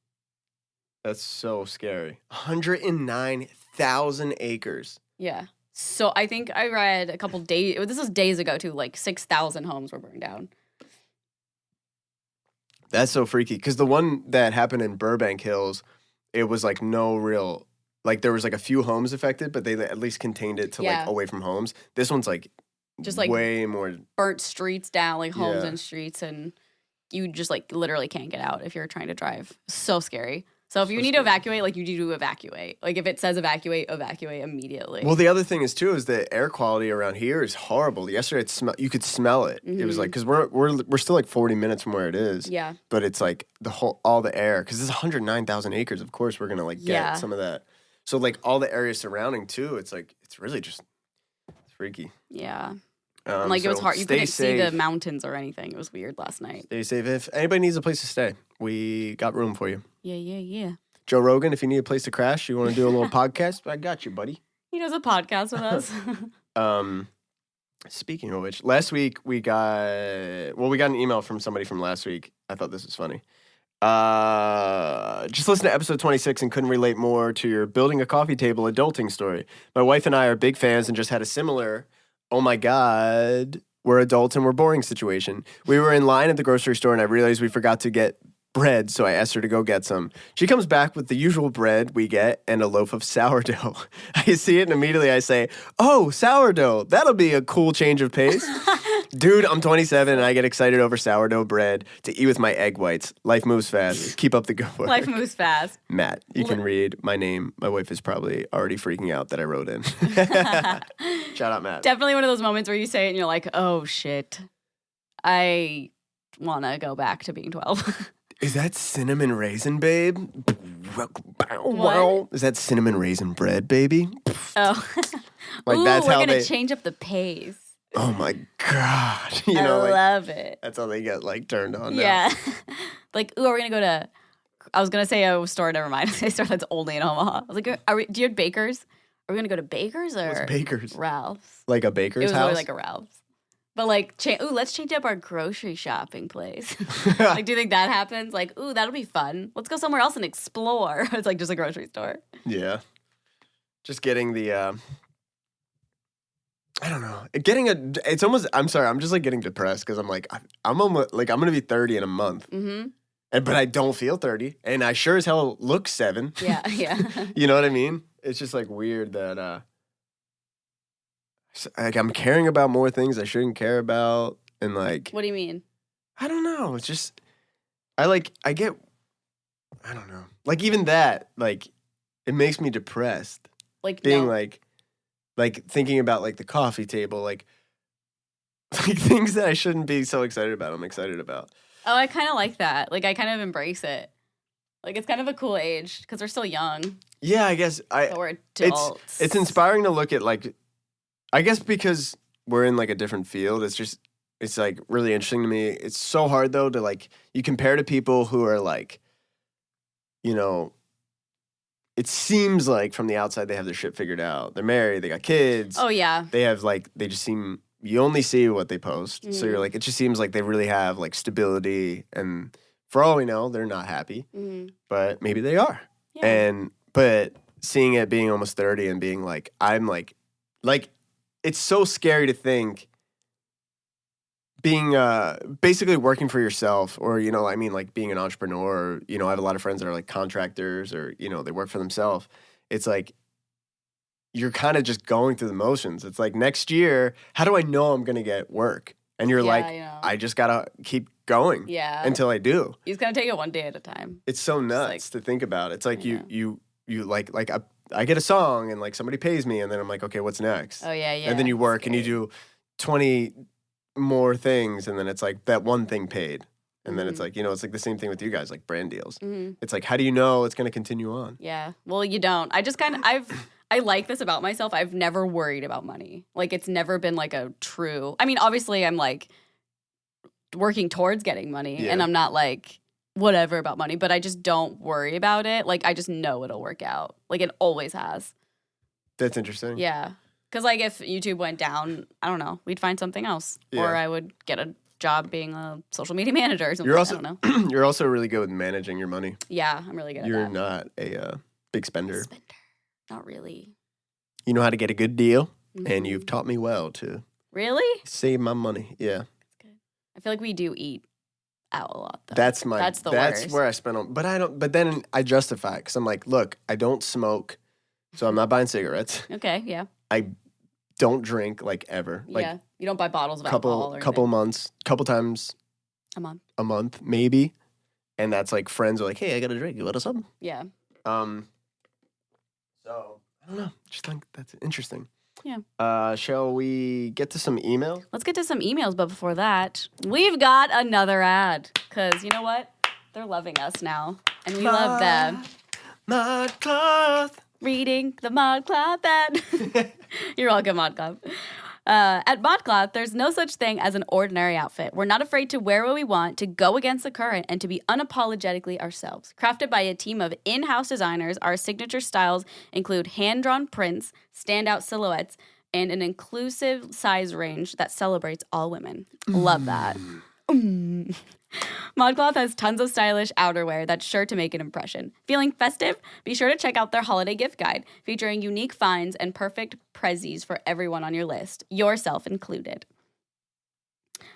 That's so scary. 109,000 acres. Yeah. So I think I read a couple days. This was days ago too. Like 6,000 homes were burned down. That's so freaky. Because the one that happened in Burbank Hills, it was like no real, like there was like a few homes affected, but they at least contained it to Yeah. like away from homes. This one's like Just like way more. burnt streets down, like homes Yeah. and streets, and you just like literally can't get out if you're trying to drive. So scary. So if you So need to scary. evacuate, like you need to evacuate. Like if it says evacuate, evacuate immediately. Well, the other thing is too is the air quality around here is horrible. Yesterday, you could smell it. It was like because we're still like 40 minutes from where it is. Mm-hmm. Yeah. But it's like all the air because it's 109,000 acres. Of course, we're gonna like get Yeah. some of that. So like all the area surrounding too, it's like it's really freaky. Yeah. And, like, it was So hard. You stay couldn't see the safe. mountains or anything. It was weird last night. Stay safe. If anybody needs a place to stay, we got room for you. Yeah. Joe Rogan, if you need a place to crash, you want to do a little podcast, I got you, buddy. He does a podcast with us. Speaking of which, last week we got an email from somebody from last week. I thought this was funny. Just listened to episode 26 and couldn't relate more to your building a coffee table adulting story. My wife and I are big fans and just had a similar, oh my God, we're adults and we're boring situation. We were in line at the grocery store and I realized we forgot to get bread, so I asked her to go get some. She comes back with the usual bread we get and a loaf of sourdough. I see it and immediately I say, oh, sourdough, that'll be a cool change of pace. Dude, I'm 27 and I get excited over sourdough bread to eat with my egg whites. Life moves fast. Keep up the good work. Life moves fast. Matt, you can read my name. My wife is probably already freaking out that I wrote in. Shout out, Matt. Definitely one of those moments where you say it and you're like, oh, shit. I want to go back to being 12. Is that cinnamon raisin, babe? What? Is that cinnamon raisin bread, baby? Oh. Like Ooh, that's we're how going they. to change up the pace. Oh my God! You I know, like love it. that's how they get like turned on. Now. Yeah. Like, ooh, are we going to go to, I was going to say a store, never mind. A store that's only in Omaha. I was like, do you have Baker's? Are we going to go to Baker's or? What's Baker's? Ralph's. Like a It baker's was house. literally like a Ralph's. But like, let's change up our grocery shopping place. Like, do you think that happens? Like, ooh, that'll be fun. Let's go somewhere else and explore. It's like just a grocery store. Yeah. Just getting the. I don't know. It's almost. I'm sorry. I'm just like getting depressed because I'm like I'm almost like I'm gonna be 30 in a month. Mm-hmm. But I don't feel 30, and I sure as hell look 7. Yeah. You know what I mean? It's just like weird that like I'm caring about more things I shouldn't care about, and like What do you mean? I don't know. It's just I don't know. Like even that, like it makes me depressed. Like Being no. like thinking about like the coffee table, like things that I shouldn't be so excited about. I'm excited about. Oh, I kind of like that. Like, I kind of embrace it. Like, it's kind of a cool age because we're still young. Yeah, I guess But we're adults. it's inspiring to look at like I guess because we're in like a different field, it's like really interesting to me. It's so hard though to like you compare to people who are like, you know, it seems like from the outside they have their shit figured out. They're married, they got kids. Oh, yeah. They have like they just seem you only see what they post. So you're like it just seems like they really have like stability, and for all we know, they're not happy. Mm-hmm. But maybe they are. Yeah. But seeing it being almost 30 and being like I'm like it's so scary to think being basically working for yourself, or you know I mean like being an entrepreneur, or you know I have a lot of friends that are like contractors, or you know they work for themselves. It's like you're kind of just going through the motions. It's like next year, how do I know I'm going to get work? And you're Yeah, like I know. I just got to keep going Yeah. until I do. You just got to take it one day at a time. It's so nuts to think about. It's like you like I get a song and like somebody pays me and then I'm like, okay, what's next? Oh, yeah. And then you work and you do 20 more things and then it's like that one thing paid. And then it's like, you know, it's like the same thing with you guys, like brand deals. Mm-hmm. It's like, how do you know it's going to continue on? Yeah. Well, you don't. I just I like this about myself. I've never worried about money. Like, it's never been like a true, I mean, obviously I'm like working towards getting money and I'm not like whatever about money, but I just don't worry about it. Like, I just know it'll work out. Like, it always has. That's interesting. Yeah. Because, like, if YouTube went down, I don't know, we'd find something else. Yeah. Or I would get a job being a social media manager or something. You're also I don't know. you're also really good with managing your money. Yeah, I'm really good at You're that. not a big spender. Not really. You know how to get a good deal, and Mhm. you've taught me well to Really? save my money. Yeah. That's good. I feel like we do eat out a lot, though. That's the that's worst. where I spend on, but I don't. But then I justify it because I'm like, look, I don't smoke, so I'm not buying cigarettes. Okay, yeah. I don't drink like ever, like Yeah. You don't buy bottles of alcohol or couple anything. months, couple times A month. maybe, and that's like friends are like, hey, I got a drink. You want something? Yeah. So I don't know. Just think that's interesting. Yeah. Shall we get to some email? Let's get to some emails, but before that, we've got another ad. Because you know what? They're loving us now. And we love them. Mod cloth. Reading the Mod Club ad. You're welcome, Mod Club. At ModCloth, there's no such thing as an ordinary outfit. We're not afraid to wear what we want, to go against the current, and to be unapologetically ourselves. Crafted by a team of in-house designers, our signature styles include hand-drawn prints, standout silhouettes, and an inclusive size range that celebrates all women. Love that. ModCloth has tons of stylish outerwear that's sure to make an impression. Feeling festive? Be sure to check out their holiday gift guide, featuring unique finds and perfect prezzies for everyone on your list, yourself included.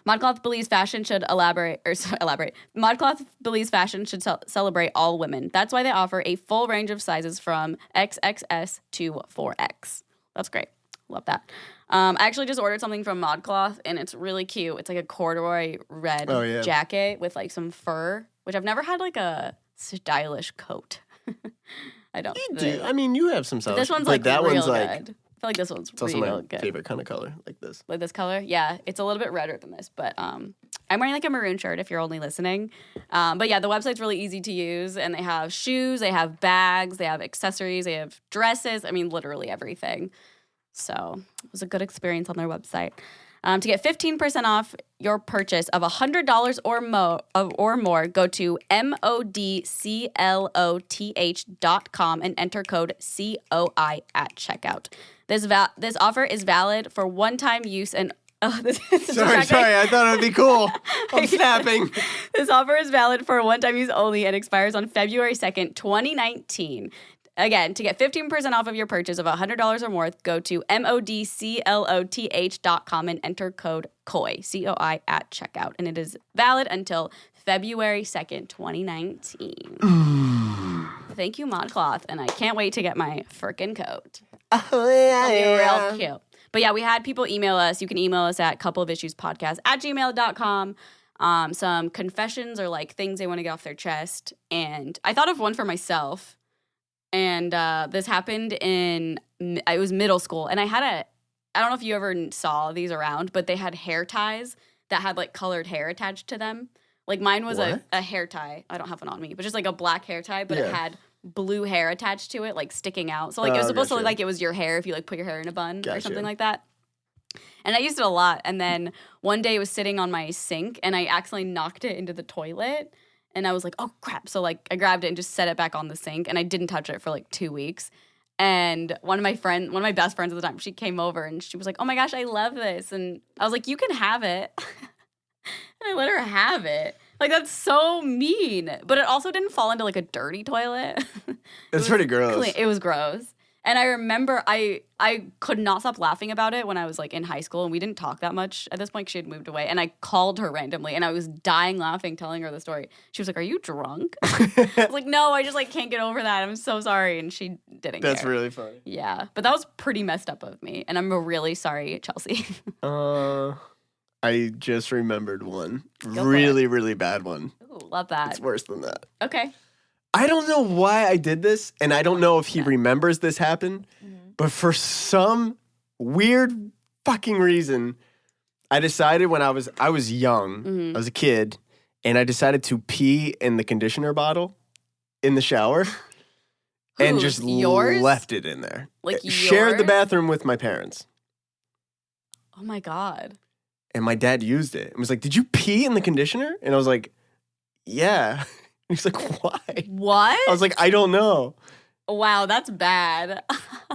ModCloth believes fashion should ModCloth believes fashion should celebrate all women. That's why they offer a full range of sizes from XXS to 4X. That's great. Love that. I actually just ordered something from ModCloth, and it's really cute. It's like a corduroy red jacket with like some fur, which I've never had like a stylish coat. I don't. You do. I mean, you have some stuff. This one's like that real one's like. Good. I feel like this one's it's also real my good. Favorite kind of color, like this. Like this color, yeah. It's a little bit redder than this, but I'm wearing like a maroon shirt. If you're only listening, but yeah, the website's really easy to use, and they have shoes, they have bags, they have accessories, they have dresses. I mean, literally everything. So it was a good experience on their website. To get 15% off your purchase of $100 or more, go to modcloth.com and enter code COI at checkout. This offer is valid for one-time use and Sorry, I thought it would be cool. I'm snapping. This offer is valid for one-time use only and expires on February 2nd, 2019. Again, to get 15% off of your purchase of $100 or more, go to modcloth.com and enter code COI, C-O-I, at checkout. And it is valid until February 2nd, 2019. Thank you, ModCloth. And I can't wait to get my frickin' coat. Oh, yeah, It'll be real cute. But yeah, we had people email us. You can email us at coupleofissuespodcast@gmail.com. Some confessions or like things they want to get off their chest. And I thought of one for myself. And this happened it was middle school. And I don't know if you ever saw these around, but they had hair ties that had like colored hair attached to them. Like mine was a hair tie. I don't have one on me, but just like a black hair tie, but it had blue hair attached to it, like sticking out. So like it was supposed to look like it was your hair if you like put your hair in a bun or something like that. And I used it a lot. And then one day it was sitting on my sink and I accidentally knocked it into the toilet. And I was like, oh, crap. So, like, I grabbed it and just set it back on the sink. And I didn't touch it for, like, 2 weeks. And one of my best friends at the time, she came over and she was like, oh, my gosh, I love this. And I was like, you can have it. And I let her have it. Like, that's so mean. But it also didn't fall into, like, a dirty toilet. It's pretty gross. Clean. It was gross. And I remember I could not stop laughing about it when I was like in high school and we didn't talk that much. At this point, she had moved away and I called her randomly and I was dying laughing telling her the story. She was like, are you drunk? I was like, no, I just like can't get over that. I'm so sorry. And she didn't That's care. really funny. Yeah. But that was pretty messed up of me. And I'm really sorry, Chelsea. I just remembered one. Really bad one. Ooh, love that. It's worse than that. Okay. I don't know why I did this, and I don't know if he remembers this happened, but for some weird fucking reason, I decided when I was young, I was a kid, and I decided to pee in the conditioner bottle in the shower and just left it in there. Like shared the bathroom with my parents. Oh my God. And my dad used it and was like, did you pee in the conditioner? And I was like, yeah. He's like, why? What? I was like, I don't know. Wow, that's bad.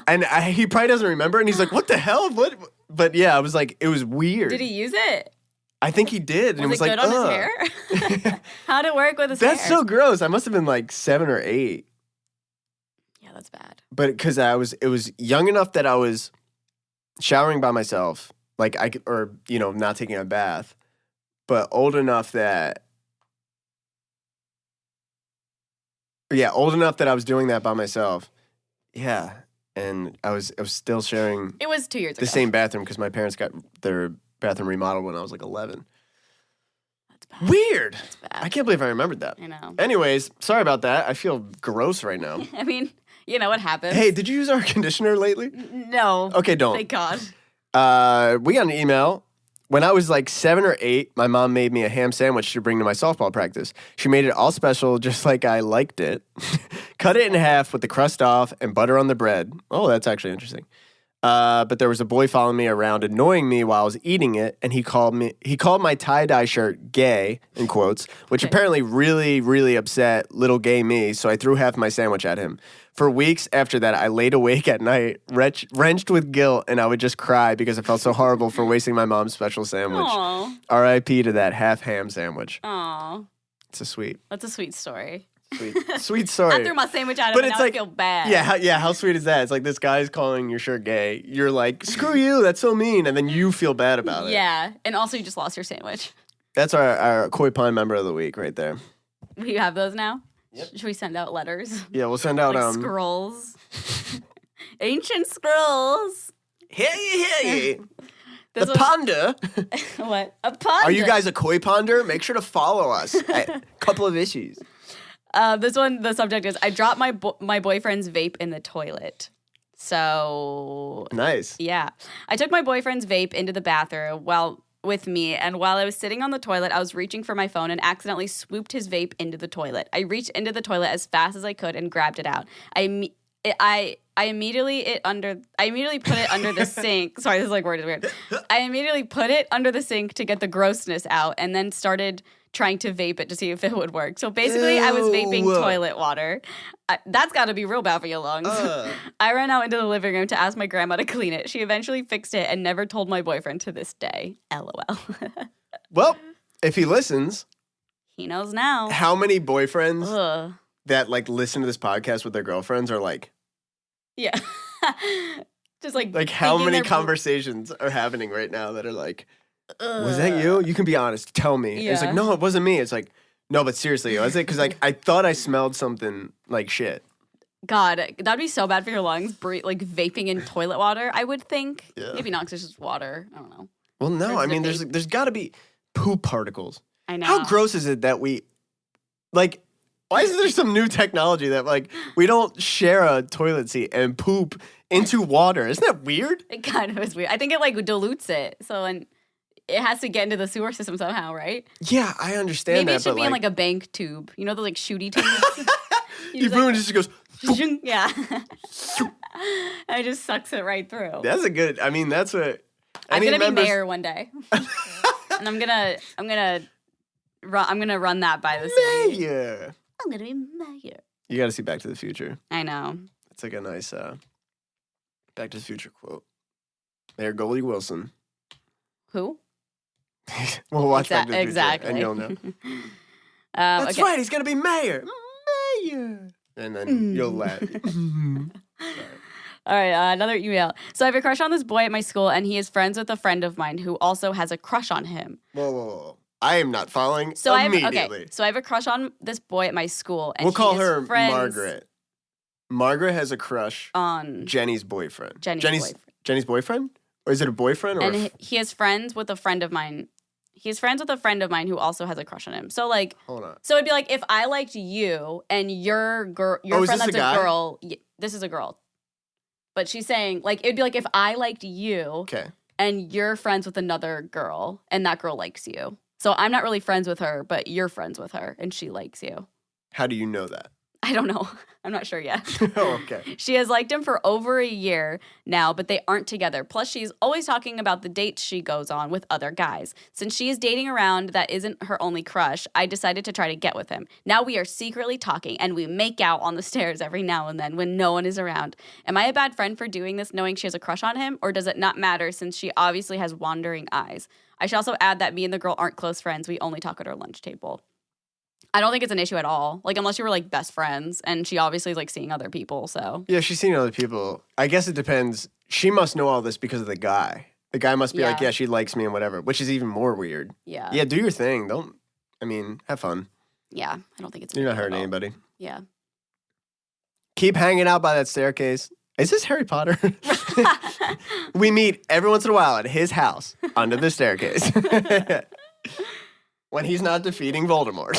And he probably doesn't remember. And he's like, what the hell? What? But yeah, I was like, it was weird. Did he use it? I think he did. And Was it was it like, good on his hair? How'd it work with his hair? That's so gross. I must have been like 7 or 8. Yeah, that's bad. But because it was young enough that I was showering by myself, like I could, or, not taking a bath, but old enough that I was doing that by myself. Yeah. And I was still sharing It was 2 years ago. the same bathroom because my parents got their bathroom remodeled when I was like 11. That's bad. Weird. That's bad. I can't believe I remembered that. I know. Anyways, sorry about that. I feel gross right now. I mean, you know what happens. Hey, did you use our conditioner lately? No. Okay, don't. Thank God. We got an email. When I was like 7 or 8, my mom made me a ham sandwich to bring to my softball practice. She made it all special, just like I liked it. Cut it in half with the crust off and butter on the bread. Oh, that's actually interesting. But there was a boy following me around, annoying me while I was eating it, and he called my tie-dye shirt gay, in quotes, which apparently really, really upset little gay me, so I threw half my sandwich at him. For weeks after that, I laid awake at night, wrenched with guilt, and I would just cry because I felt so horrible for wasting my mom's special sandwich. Aw. R.I.P. to that half ham sandwich. Aw. It's a sweet story. sweet story. I threw my sandwich at him, But and it's now like- I feel bad. Yeah, how sweet is that? It's like this guy's calling your shirt gay. You're like, screw you, that's so mean. And then you feel bad about it. Yeah, and also you just lost your sandwich. That's our Koi Pond member of the week right there. We have those now? Yep. Should we send out letters? Yeah, we'll send out Like scrolls. Ancient scrolls. Hey. This The was- ponder. What? A pond. Are you guys a koi ponder? Make sure to follow us at Couple of Issues. This one, the subject is, I dropped my boyfriend's vape in the toilet. So, Nice. yeah. I took my boyfriend's vape into the bathroom with me, and while I was sitting on the toilet, I was reaching for my phone and accidentally swooped his vape into the toilet. I reached into the toilet as fast as I could and grabbed it out. I immediately put it under the sink. Sorry, this is like worded weird. I immediately put it under the sink to get the grossness out, and then started trying to vape it to see if it would work. So basically, I was vaping Ew. toilet water. That's got to be real bad for your lungs. I ran out into the living room to ask my grandma to clean it. She eventually fixed it and never told my boyfriend to this day. LOL. Well, if he listens, He knows now. how many boyfriends Ugh. that like listen to this podcast with their girlfriends are like Yeah. Just like how thinking many they're- conversations are happening right now that are like, was that you? You can be honest. Tell me. And it's like, Yeah. no, it wasn't me. It's like, no, but seriously, was it? Because like I thought I smelled something like shit. God, that'd be so bad for your lungs. Like vaping in toilet water, I would think. Yeah. Maybe not, because it's just water. I don't know. Well, no, Or I is it mean, vape? there's got to be poop particles. I know. How gross is it that we, like, why isn't there some new technology that like we don't share a toilet seat and poop into water? Isn't that weird? It kind of is weird. I think it like dilutes it, so and it has to get into the sewer system somehow, right? Yeah, I understand Maybe that, it should but be in like a bank tube. You know the like shooty tubes. you just, boom, like, it just goes. yeah. And it just sucks it right through. That's a good. I mean, that's what. I'm any gonna members- be mayor one day, and I'm gonna run that by the city. Mayor. I'm gonna be mayor. You got to see Back to the Future. I know. It's like a nice Back to the Future quote. Mayor Goldie Wilson. Who? We'll watch Back to the Exactly. Future, and you'll know. That's okay. right. He's gonna be mayor. Mayor. And then you'll laugh. All right, another email. So I have a crush on this boy at my school, and he is friends with a friend of mine who also has a crush on him. Whoa. I am not following So immediately. So I have a crush on this boy at my school, and We'll call he is her friends Margaret. Margaret has a crush on Jenny's boyfriend. Jenny's boyfriend. Jenny's boyfriend? Or is it a boyfriend? Or and he is friends with a friend of mine. He's friends with a friend of mine who also has a crush on him. So like, hold on. so it'd be like if I liked you and your is friend this that's a guy? girl. This is a girl, but she's saying like it'd be like if I liked you Okay. and you're friends with another girl and that girl likes you. So I'm not really friends with her, but you're friends with her and she likes you. How do you know that? I don't know. I'm not sure yet. Oh, okay. She has liked him for over a year now, but they aren't together. Plus, she's always talking about the dates she goes on with other guys. Since she is dating around that isn't her only crush, I decided to try to get with him. Now we are secretly talking, and we make out on the stairs every now and then when no one is around. Am I a bad friend for doing this knowing she has a crush on him, or does it not matter since she obviously has wandering eyes? I should also add that me and the girl aren't close friends. We only talk at our lunch table. I don't think it's an issue at all. Like, unless you were, like, best friends, and she obviously is, like, seeing other people, so. Yeah, she's seen other people. I guess it depends. She must know all this because of the guy. The guy must be like, Yeah. yeah, she likes me and whatever, which is even more weird. Yeah. Yeah, do your thing. Have fun. Yeah, I don't think it's. You're not bad at hurting all. anybody. Yeah. Keep hanging out by that staircase. Is this Harry Potter? We meet every once in a while at his house under the staircase. When he's not defeating Voldemort.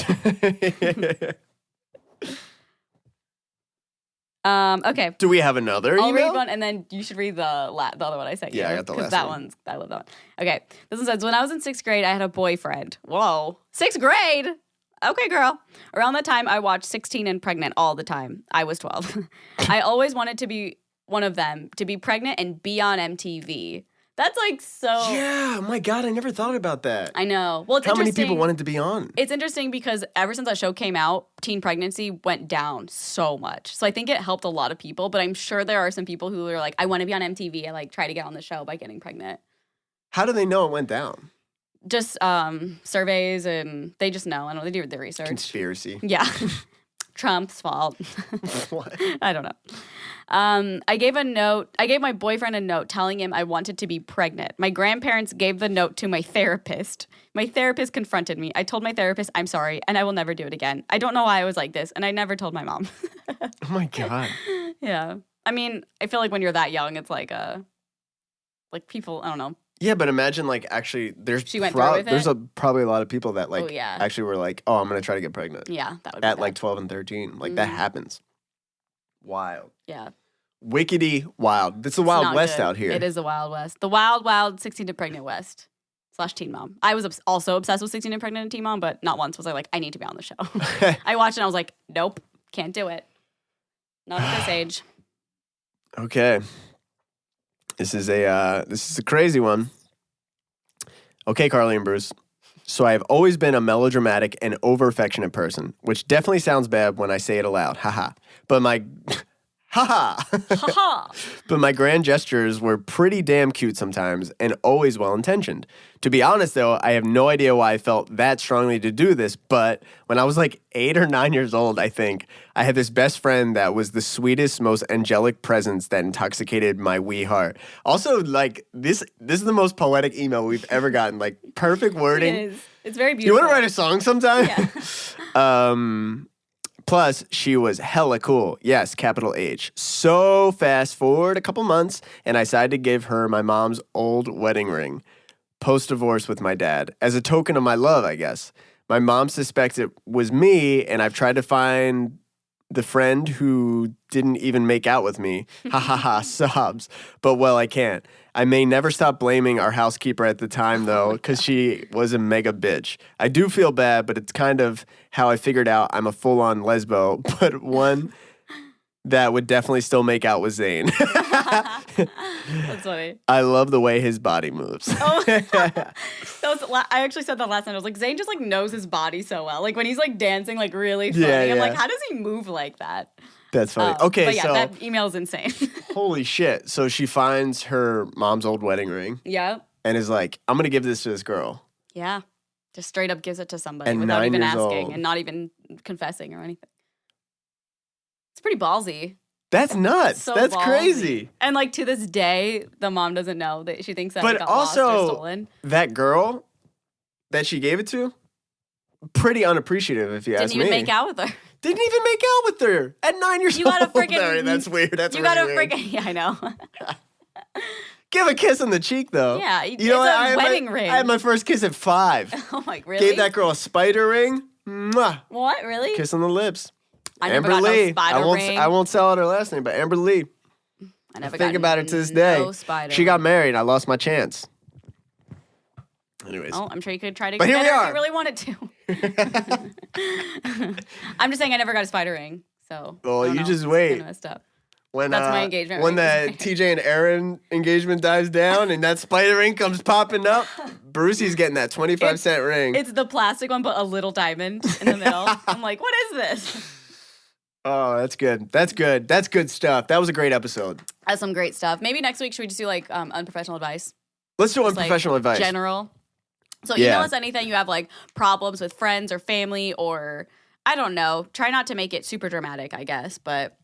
Okay. Do we have another I'll email? read one, and then you should read the other one I sent you. Yeah, I got the 'cause last that one. one's. I love that one. Okay. This one says, when I was in 6th grade, I had a boyfriend. Whoa. 6th grade? Okay, girl. Around that time, I watched 16 and Pregnant all the time. I was 12. I always wanted to be one of them to be pregnant and be on MTV. That's like so. Yeah, my God, I never thought about that. I know. Well, it's How many interesting. people wanted to be on? It's interesting because ever since that show came out, teen pregnancy went down so much. So I think it helped a lot of people, but I'm sure there are some people who are like, I want to be on MTV and like try to get on the show by getting pregnant. How do they know it went down? Just surveys and they just know. I don't know. They do their research. Conspiracy. Yeah. Trump's fault. What? I don't know. I gave my boyfriend a note telling him I wanted to be pregnant. My grandparents gave the note to my therapist. My therapist confronted me. I told my therapist, I'm sorry, and I will never do it again. I don't know why I was like this, and I never told my mom. Oh my God. Yeah. I mean, I feel like when you're that young, it's like people, I don't know. Yeah, but imagine like actually there's She went through with there's it? probably a lot of people that like Oh, yeah. actually were like, oh, I'm going to try to get pregnant. Yeah, that would be At bad. like 12 and 13. Like that happens. Wild. Yeah. Wickedy wild. It's the It's Wild not West good. out here. It is the Wild West. The wild, wild 16 to pregnant West / teen mom. I was also obsessed with 16 to pregnant and teen mom, but not once was I like, I need to be on the show. I watched it and I was like, nope, can't do it. Not at this age. Okay. This is a crazy one. Okay, Carly and Bruce. So I've always been a melodramatic and over-affectionate person, which definitely sounds bad when I say it aloud. Haha. But my Haha. But my grand gestures were pretty damn cute sometimes and always well-intentioned. To be honest, though, I have no idea why I felt that strongly to do this, but when I was like 8 or 9 years old, I think, I had this best friend that was the sweetest, most angelic presence that intoxicated my wee heart. Also, like, this is the most poetic email we've ever gotten. Like, perfect wording. It is. It's very You beautiful. want to write a song sometime? Yeah. Plus, she was hella cool. Yes, capital H. So fast forward a couple months, and I decided to give her my mom's old wedding ring, post-divorce with my dad, as a token of my love, I guess. My mom suspects it was me, and I've tried to find the friend who didn't even make out with me. Ha ha ha, sobs. But well, I can't. I may never stop blaming our housekeeper at the time, though, because she was a mega bitch. I do feel bad, but it's kind of how I figured out I'm a full-on lesbo, but one that would definitely still make out with Zayn. That's funny. I love the way his body moves. Oh, I actually said that last night. I was like, Zayn just like knows his body so well. Like when he's like dancing, like really funny. Yeah, I'm yeah. like, how does he move like that? That's funny. Okay, but yeah, so that email is insane. holy shit. So she finds her mom's old wedding ring Yeah, and is like, I'm going to give this to this girl. yeah. Just straight up gives it to somebody And without 9 even years asking old. and not even confessing or anything. It's pretty ballsy. That's nuts. So That's ballsy. crazy. And like to this day, the mom doesn't know that she thinks that But it got lost or also, stolen. that girl that she gave it to, pretty unappreciative if you ask Didn't even me. make out with her. Didn't even make out with her at 9 years You old. gotta freaking- Sorry, that's weird. That's You really gotta weird. freaking yeah, I know. Give a kiss on the cheek, though. Yeah, you it's know what? a I had wedding my, ring. I had my first kiss at 5. Oh my, really? Gave that girl a spider ring. Mwah. What, really? Kiss on the lips. I never Amber got Lee. no spider ring. I won't sell out her last name, but Amber Lee. I never Think got about it to this day. No spider. She got married. I lost my chance. Anyways. Oh, I'm sure you could try to But get here we her if are. you really wanted to. I'm just saying I never got a spider ring, so. Well, I don't you know. just It's wait. kinda messed up. When, That's my engagement When ring. the TJ and Aaron engagement dies down and that spider ring comes popping up, Brucey's getting that 25-cent ring. It's the plastic one, but a little diamond in the middle. I'm like, what is this? Oh, that's good. That's good. That's good stuff. That was a great episode. That's some great stuff. Maybe next week should we just do like unprofessional advice? Let's do Just, like, unprofessional advice. General. So Yeah. email us anything you have like problems with friends or family or I don't know. Try not to make it super dramatic, I guess, but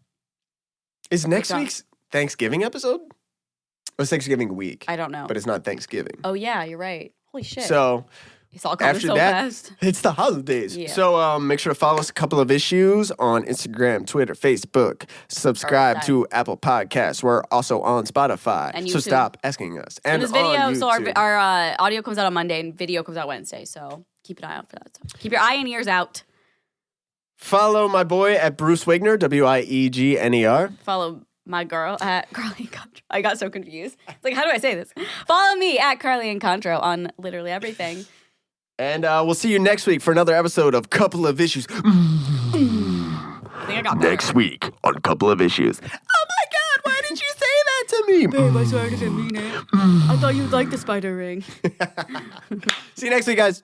Is next Don't. week's Thanksgiving episode? Or it's Thanksgiving week. I don't know. But it's not Thanksgiving. Oh yeah, you're right. Holy shit. So it's all coming after so that, fast. it's the holidays. Yeah. So make sure to follow us a couple of issues on Instagram, Twitter, Facebook. Subscribe Alright. to Apple Podcasts. We're also on Spotify. And so YouTube. stop asking us. And And this video, on so YouTube. our audio comes out on Monday and video comes out Wednesday. So keep an eye out for that. So keep your eye and ears out. Follow my boy at Bruce Wigner, WIEGNER. Follow my girl at Carly and Contro. I got so confused. It's like, how do I say this? Follow me at Carly and Contro on literally everything. And we'll see you next week for another episode of Couple of Issues. I think I got better. Next week on Couple of Issues. Oh my God, why did you me. Babe, I swear I didn't mean it. I thought you'd like the spider ring. See you next week, guys.